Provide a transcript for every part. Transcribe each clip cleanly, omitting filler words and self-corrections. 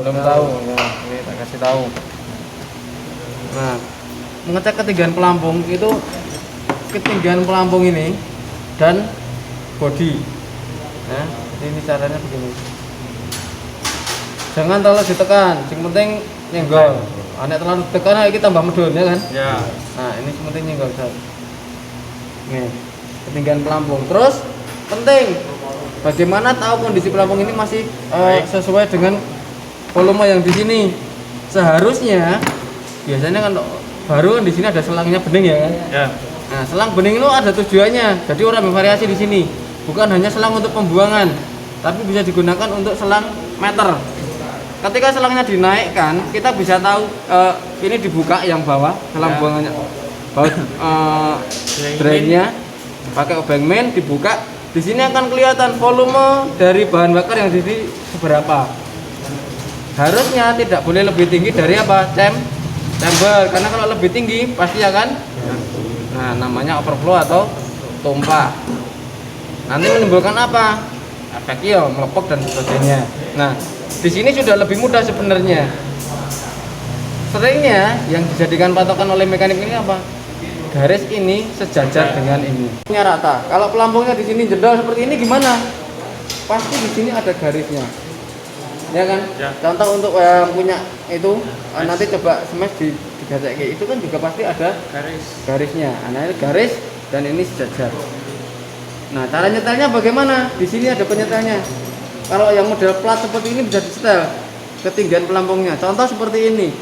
belum tahu. Nah, ini tak kasih tahu. Nah, mengecek ketinggian pelampung itu ketinggian pelampung ini dan bodi. Nah, ini caranya begini. Jangan terlalu ditekan, yang penting nyenggol. Anak terlalu ditekan, ayo kita tambah medun ya kan? Ya. Nah, ini yang penting nyenggol saja. Nih, ketinggian pelampung. Terus penting, bagaimana tahu kondisi pelampung ini masih sesuai dengan volume yang di sini. Seharusnya biasanya kan baru kan di sini ada selangnya bening ya kan? Ya. Nah, selang bening itu ada tujuannya. Jadi orang bervariasi di sini. Bukan hanya selang untuk pembuangan, tapi bisa digunakan untuk selang meter. Ketika selangnya dinaikkan, kita bisa tahu ini dibuka yang bawah, selang buangannya, drainnya, pakai obeng main dibuka. Di sini akan kelihatan volume dari bahan bakar yang di sini seberapa. Harusnya tidak boleh lebih tinggi dari apa? Chamber, karena kalau lebih tinggi pasti akan, nah namanya overflow atau tumpah. Nanti menimbulkan apa? Efek melepok dan sebagainya. Nah, di sini sudah lebih mudah sebenarnya. Seringnya yang dijadikan patokan oleh mekanik ini apa? Garis ini sejajar dengan ini. Ini rata. Kalau pelampungnya di sini jendol seperti ini gimana? Pasti di sini ada garisnya. Ya kan? Ya. Contoh untuk yang punya itu nanti coba smash digasek kayak itu kan juga pasti ada garisnya. Nah, ini garis dan ini sejajar. Nah, cara nyetelnya bagaimana? Di sini ada penyetelnya. Kalau yang model plat seperti ini bisa disetel ketinggian pelampungnya. Contoh seperti ini.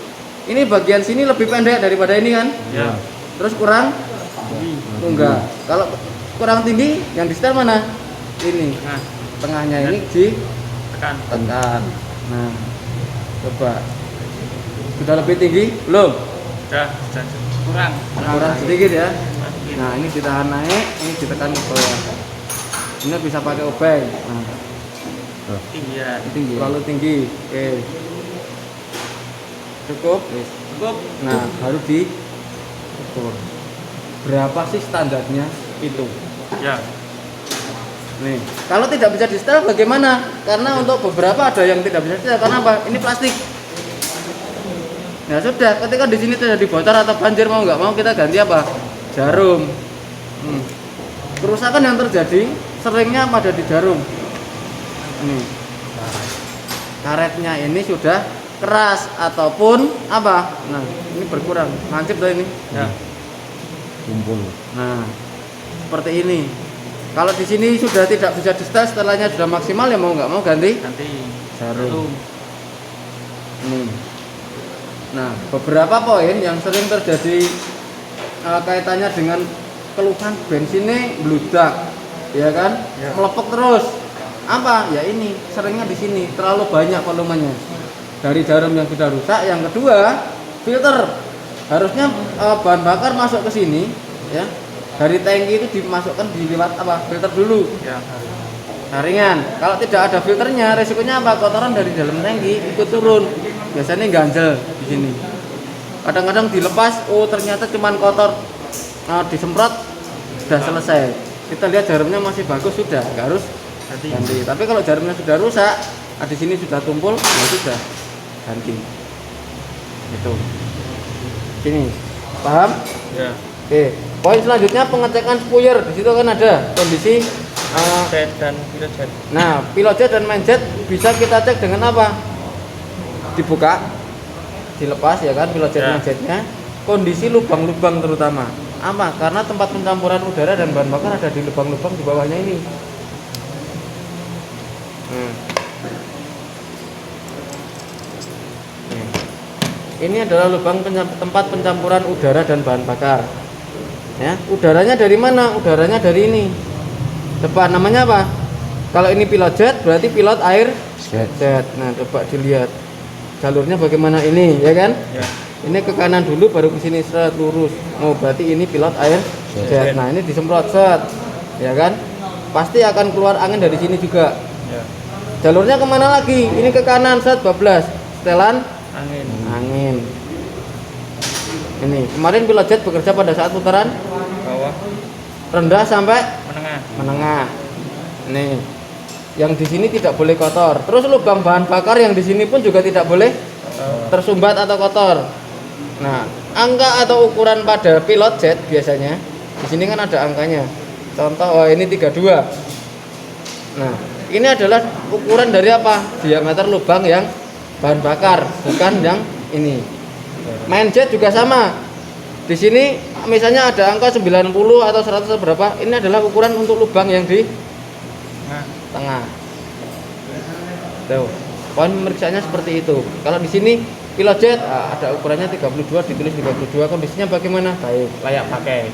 Ini bagian sini lebih pendek daripada ini kan? Ya. Terus kurang? Enggak. Kalau kurang tinggi, yang disetel mana? Ini. Tengahnya ini ditekan. Nah, coba. Sudah lebih tinggi? Belum? Sudah kurang Sedikit ya. Nah, ini ditahan naik, ini ditekan ke bawah. Ini bisa pakai obeng. Nah, tinggi. Terlalu tinggi. Oke. Cukup? Cukup. Nah, baru diukur. Berapa sih standarnya itu? Ya. Nih, kalau tidak bisa di-setel bagaimana? Karena untuk beberapa ada yang tidak bisa di-setel. Karena apa? Ini plastik. Ya sudah, ketika di sini terjadi bocor atau banjir mau nggak mau kita ganti apa? Jarum. Kerusakan yang terjadi seringnya pada di jarum. Nih, karetnya ini sudah keras ataupun apa? Nah, ini berkurang, lancip dah ini. Ya. Kumpul. Nah, seperti ini. Kalau di sini sudah tidak bisa di-setel, setelahnya sudah maksimal ya mau nggak mau ganti jarum. Ini. Nah, beberapa poin yang sering terjadi kaitannya dengan keluhan bensinnya bludak, ya kan? Ya. Melepok terus. Apa? Ya ini seringnya di sini terlalu banyak volumenya dari jarum yang sudah rusak. Yang kedua, filter. Harusnya bahan bakar masuk ke sini, ya. Dari tangki itu dimasukkan di lewat apa? Filter dulu. Ya. Saringan. Kalau tidak ada filternya, resikonya apa? Kotoran dari dalam tangki ikut turun. Biasanya ganjel di sini. Kadang-kadang dilepas, oh ternyata cuman kotor. Disemprot sudah selesai. Kita lihat jarumnya masih bagus sudah, nggak harus ganti. Tapi kalau jarumnya sudah rusak, di sini sudah tumpul, ya sudah ganti. Itu. Sini, paham? Ya. Oke. Poin selanjutnya pengecekan spuyer. Di situ kan ada kondisi Jet dan pilot jet. Nah, pilot jet dan main jet bisa kita cek dengan apa? Dibuka, dilepas ya kan pilot jet main jetnya. Kondisi lubang-lubang terutama. Apa? Karena tempat pencampuran udara dan bahan bakar ada di lubang-lubang di bawahnya ini. Ini adalah lubang tempat pencampuran udara dan bahan bakar. Ya, udaranya dari mana? Udaranya dari ini. Depan namanya apa? Kalau ini pilot jet berarti pilot air jet. Nah, coba dilihat jalurnya bagaimana ini, ya kan? Ya. Ini ke kanan dulu baru ke sini set lurus. Oh, berarti ini pilot air jet. Nah, ini disemprot set. Ya kan? Pasti akan keluar angin dari sini juga. Ya. Jalurnya kemana lagi? Ini ke kanan set bablas. Setelan angin. Ini kemarin pilot jet bekerja pada saat putaran Bawah. rendah sampai Menengah. menengah. Nih. yang di sini tidak boleh kotor. Terus lubang bahan bakar yang di sini pun juga tidak boleh tersumbat atau kotor. Nah, angka atau ukuran pada pilot jet biasanya di sini kan ada angkanya. Contoh, ini 32. Nah, ini adalah ukuran dari apa? Diameter lubang yang bahan bakar, bukan yang ini. Main jet juga sama. Di sini misalnya ada angka 90 atau 100 atau berapa, ini adalah ukuran untuk lubang yang di tengah. Tuh, poin pemeriksaannya seperti itu. Kalau di sini pilot jet ada ukurannya 32, ditulis 32, kondisinya bagaimana? Baik, layak pakai.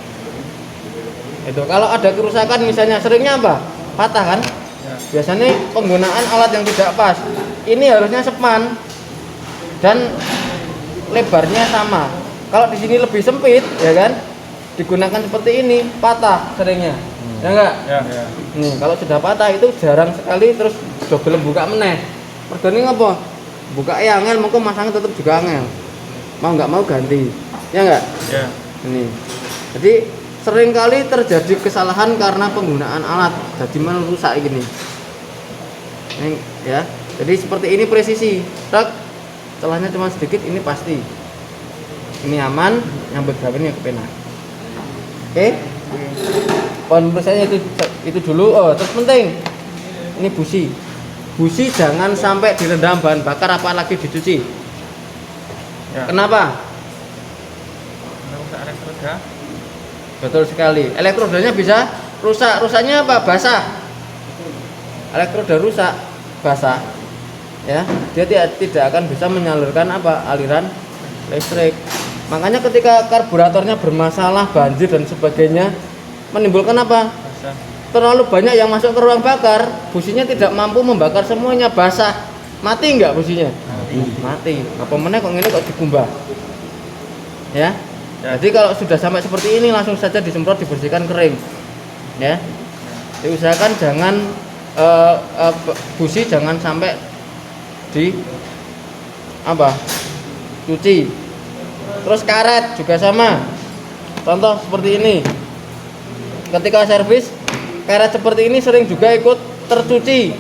Itu kalau ada kerusakan misalnya, seringnya apa? Patah kan? Biasanya penggunaan alat yang tidak pas. Ini harusnya sepan dan lebarnya sama. Kalau di sini lebih sempit, ya kan? Digunakan seperti ini, patah seringnya. Ya enggak? Ya. Nih, kalau sudah patah itu jarang sekali terus double buka meneh. Mergane apa? Buka angel, mengko masang tetap juga angel. Mau nggak mau ganti. Ya enggak? Ya. Ini. Jadi seringkali terjadi kesalahan karena penggunaan alat. Jadi merusak gini. Ini ya. Jadi seperti ini presisi. Tak celahnya cuma sedikit, ini pasti. Ini aman, yang beberapa ini kepena. Oke? Poin pemeriksaannya itu dulu. Oh, terus penting. Ini busi. Busi jangan sampai direndam bahan bakar apalagi dicuci. Ya. Kenapa? Rusak elektroda. Betul sekali. Elektrodanya bisa rusak. Rusaknya apa? Basah. Elektroda rusak, basah. Ya, dia tidak akan bisa menyalurkan apa? Aliran listrik. Makanya ketika karburatornya bermasalah, banjir dan sebagainya, menimbulkan apa? Basah. Terlalu banyak yang masuk ke ruang bakar, businya tidak mampu membakar semuanya, basah. Mati enggak businya? Mati. Apa meneh kok ngene kok dikumbah? Ya. Jadi kalau sudah sampai seperti ini langsung saja disemprot, dibersihkan, kering. Ya. Diusahakan jangan busi jangan sampai di apa? Cuci. Terus karet juga sama. Contoh seperti ini. Ketika servis, karet seperti ini sering juga ikut tercuci.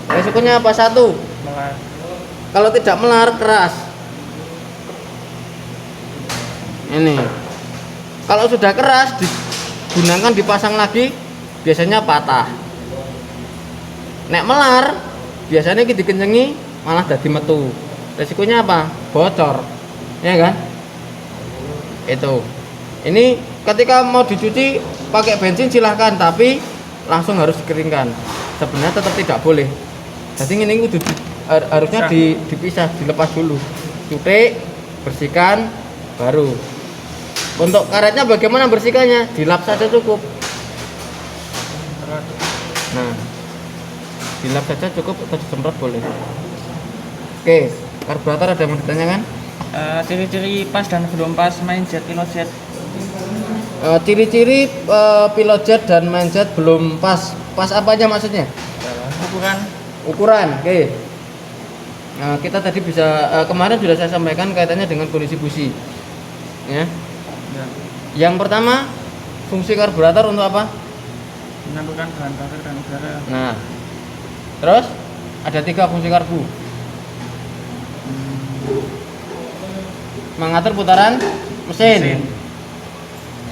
Risikonya apa? Satu, Melar. kalau tidak melar, keras. Ini. Kalau sudah keras, digunakan dipasang lagi, biasanya patah. Nek melar, biasanya kita dikencengi malah jadi metu. Risikonya apa? Bocor. Ya kan? Itu. Ini ketika mau dicuci pakai bensin silahkan, tapi langsung harus dikeringkan. Sebenarnya tetap tidak boleh. Jadi ini harusnya dipisah, dilepas dulu. Cuci, bersihkan, baru. Untuk karetnya bagaimana bersihkannya? Dilap saja cukup. Nah, dilap saja cukup atau disemprot boleh. Oke, karburator ada yang mau ditanyakan? Ciri-ciri pas dan belum pas main jet pilot jet. Ciri-ciri pilot jet dan main jet belum pas. Pas apanya maksudnya? Ukuran. Oke. Nah, kita tadi bisa kemarin sudah saya sampaikan kaitannya dengan kondisi busi. Ya. Ya. Yang pertama, fungsi karburator untuk apa? Menyambungkan bahan bakar dan udara. Nah. Terus ada 3 fungsi karbu. Mengatur putaran mesin.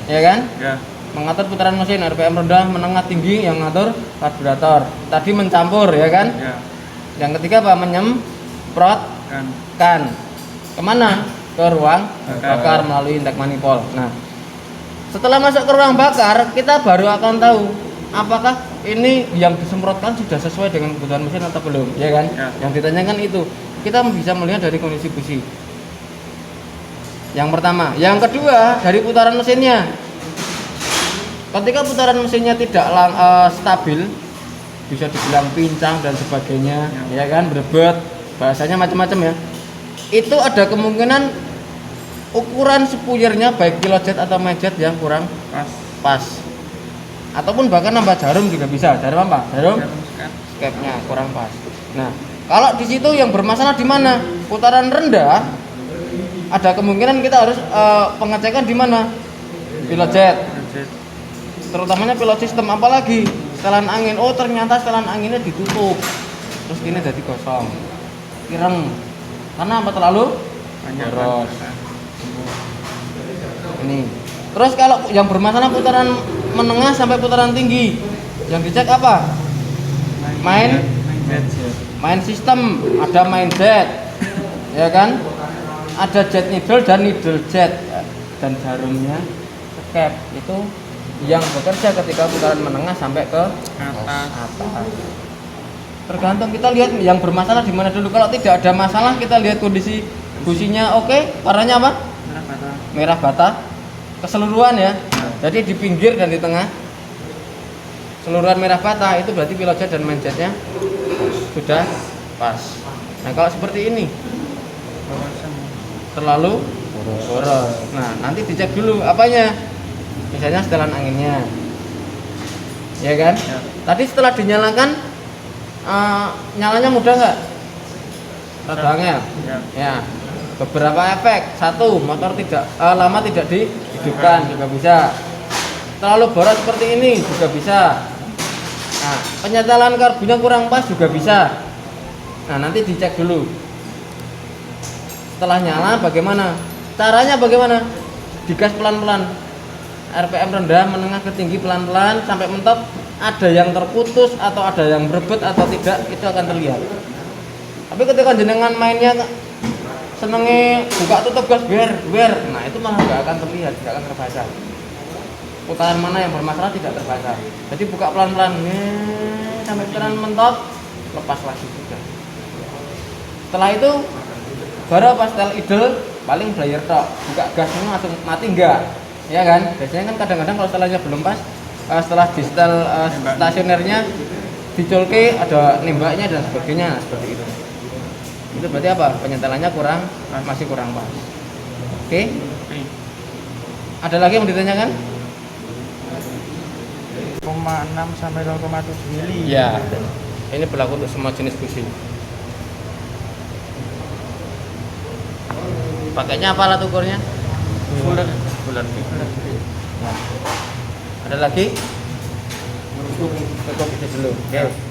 Ya kan? Ya. Mengatur putaran mesin, RPM rendah, menengah, tinggi, yang ngatur karburator. Tadi mencampur, ya kan? Ya. Yang ketiga apa? Menyemprotkan. Kan. Kemana? Ke ruang bakar melalui intake manifold. Nah, setelah masuk ke ruang bakar, kita baru akan tahu apakah ini yang disemprotkan sudah sesuai dengan kebutuhan mesin atau belum, ya kan? Ya. Yang ditanyakan itu, kita bisa melihat dari kondisi busi. Yang pertama, yang kedua dari putaran mesinnya. Ketika putaran mesinnya tidak stabil, bisa dibilang pincang dan sebagainya, ya kan, berebet, bahasanya macam-macam ya. Itu ada kemungkinan ukuran spuyernya baik pilot jet atau main jet yang kurang pas. Ataupun bahkan nambah jarum juga bisa. Jarum apa? Jarum skepnya kurang pas. Nah, kalau di situ yang bermasalah di mana? Putaran rendah, ada kemungkinan kita harus pengecekan di mana? Pilot jet. Terutamanya pilot sistem, apalagi setelan angin, oh ternyata setelan anginnya ditutup, terus ini jadi kosong, ireng, karena apa? Terlalu banyak boros. Ini. Terus kalau yang bermasalah putaran menengah sampai putaran tinggi, yang dicek apa? Main sistem, ada main jet, ya kan? Ada jet needle dan needle jet, dan jarumnya cap itu yang bekerja ketika putaran menengah sampai ke atas. Tergantung kita lihat yang bermasalah di mana dulu. Kalau tidak ada masalah kita lihat kondisi businya oke, warnanya apa? Merah bata. Merah bata keseluruhan ya. Jadi di pinggir dan di tengah keseluruhan merah bata, itu berarti pilot jet dan main jetnya sudah pas. Nah kalau seperti ini terlalu boros. Nah nanti dicek dulu apanya, misalnya setelan anginnya, ya kan? Ya. Tadi setelah dinyalakan nyalanya mudah nggak? Rada angel. Ya. Beberapa efek. Satu, motor tidak lama tidak dihidupkan juga bisa. Terlalu boros seperti ini juga bisa. Nah, penyetelan karbunya kurang pas juga bisa. Nah, nanti dicek dulu. Setelah nyala bagaimana? Caranya bagaimana? Digas pelan-pelan. RPM rendah, menengah ke tinggi pelan-pelan sampai mentok. Ada yang terputus atau ada yang berebut atau tidak, itu akan terlihat. Tapi ketika jenengan mainnya senengnya buka tutup gas biar, nah itu malah nggak akan terlihat, tidak akan terbaca. Putaran mana yang bermasalah tidak terbaca. Jadi buka pelan-pelan, sampai putaran mentok, lepas lagi sudah. Setelah itu baru pas setel idle paling flyer tok, buka gasnya langsung mati enggak, ya kan? Biasanya kan kadang-kadang kalau setelahnya belum pas, setelah di setel stasionernya dicolke ada nembaknya dan sebagainya, seperti itu. Itu berarti apa? Penyetelannya masih kurang pas. Oke? Ada lagi yang ditanyakan? 0,6 sampai 0,7 mili. Ya. Ini berlaku untuk semua jenis busi. Pakainya apa alat ukurnya? Fuller. Ya. Ada lagi? Cukup itu dulu. Oke.